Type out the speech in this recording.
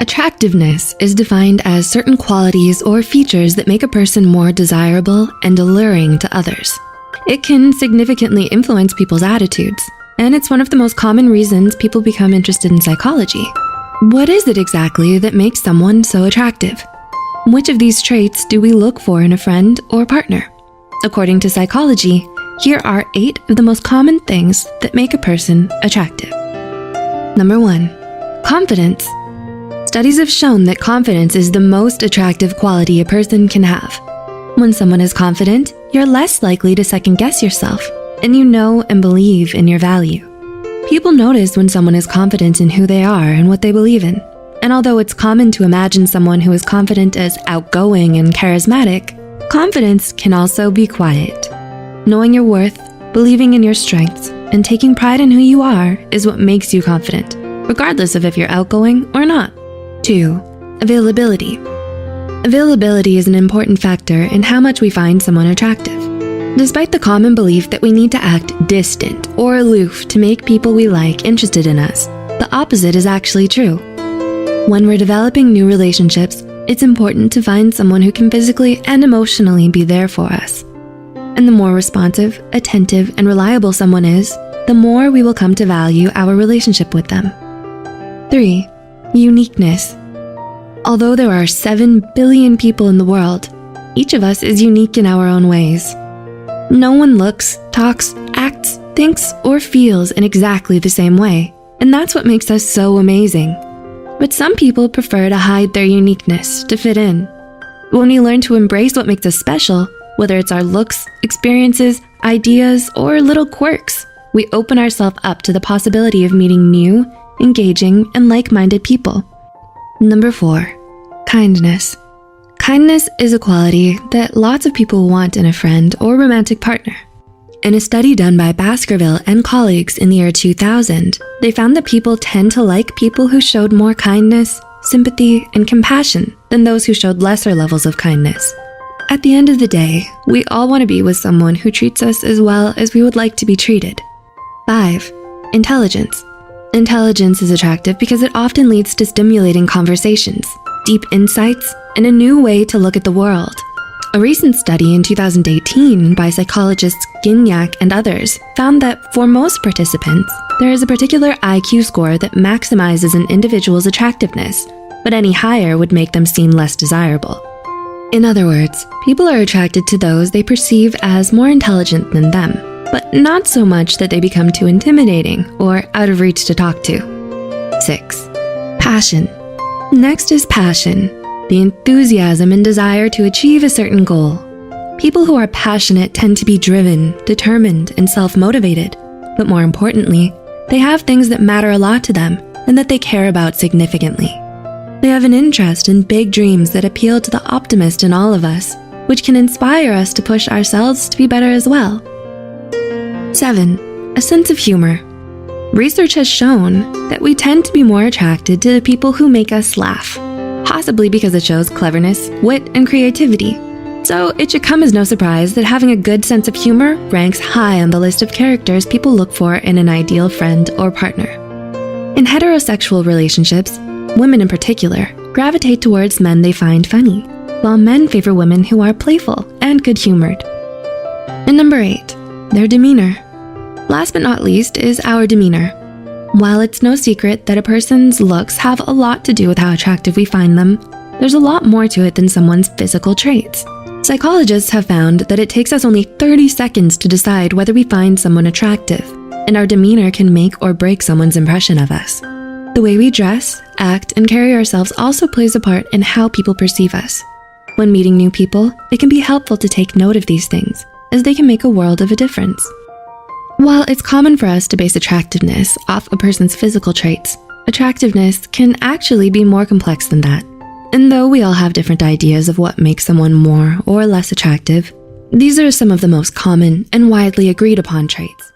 Attractiveness is defined as certain qualities or features that make a person more desirable and alluring to others. It can significantly influence people's attitudes, and it's one of the most common reasons people become interested in psychology. What is it exactly that makes someone so attractive? Which of these traits do we look for in a friend or partner? According to psychology, here are 8 of the most common things that make a person attractive. Number 1, confidence. Studies have shown that confidence is the most attractive quality a person can have. When someone is confident, you're less likely to second-guess yourself, and you know and believe in your value. People notice when someone is confident in who they are and what they believe in. And although it's common to imagine someone who is confident as outgoing and charismatic, confidence can also be quiet. Knowing your worth, believing in your strengths, and taking pride in who you are is what makes you confident, regardless of if you're outgoing or not. 2, availability. Availability is an important factor in how much we find someone attractive. Despite the common belief that we need to act distant or aloof to make people we like interested in us, the opposite is actually true. When we're developing new relationships, it's important to find someone who can physically and emotionally be there for us. And the more responsive, attentive, and reliable someone is, the more we will come to value our relationship with them. 3, uniqueness. Although there are 7 billion people in the world, each of us is unique in our own ways. No one looks, talks, acts, thinks, or feels in exactly the same way, and that's what makes us so amazing. But some people prefer to hide their uniqueness to fit in. When we learn to embrace what makes us special, whether it's our looks, experiences, ideas, or little quirks, we open ourselves up to the possibility of meeting new, engaging, and like-minded people. Number 4, kindness. Kindness is a quality that lots of people want in a friend or romantic partner. In a study done by Baskerville and colleagues in the year 2000, they found that people tend to like people who showed more kindness, sympathy, and compassion than those who showed lesser levels of kindness. At the end of the day, we all want to be with someone who treats us as well as we would like to be treated. 5, intelligence. Intelligence is attractive because it often leads to stimulating conversations, deep insights, and a new way to look at the world. A recent study in 2018 by psychologists Gignac and others found that for most participants, there is a particular IQ score that maximizes an individual's attractiveness, but any higher would make them seem less desirable. In other words, people are attracted to those they perceive as more intelligent than them, but not so much that they become too intimidating or out of reach to talk to. 6, passion. Next is passion. The enthusiasm and desire to achieve a certain goal. People who are passionate tend to be driven, determined, and self-motivated, but more importantly, they have things that matter a lot to them and that they care about significantly. They have an interest in big dreams that appeal to the optimist in all of us, which can inspire us to push ourselves to be better as well. 7, a sense of humor. Research has shown that we tend to be more attracted to the people who make us laugh, possibly because it shows cleverness, wit, and creativity. So it should come as no surprise that having a good sense of humor ranks high on the list of characters people look for in an ideal friend or partner. In heterosexual relationships, women in particular gravitate towards men they find funny, while men favor women who are playful and good-humored. And number 8, their demeanor. Last but not least is our demeanor. While it's no secret that a person's looks have a lot to do with how attractive we find them, there's a lot more to it than someone's physical traits. Psychologists have found that it takes us only 30 seconds to decide whether we find someone attractive, and our demeanor can make or break someone's impression of us. The way we dress, act, and carry ourselves also plays a part in how people perceive us. When meeting new people, it can be helpful to take note of these things, as they can make a world of a difference. While it's common for us to base attractiveness off a person's physical traits, attractiveness can actually be more complex than that. And though we all have different ideas of what makes someone more or less attractive, these are some of the most common and widely agreed upon traits.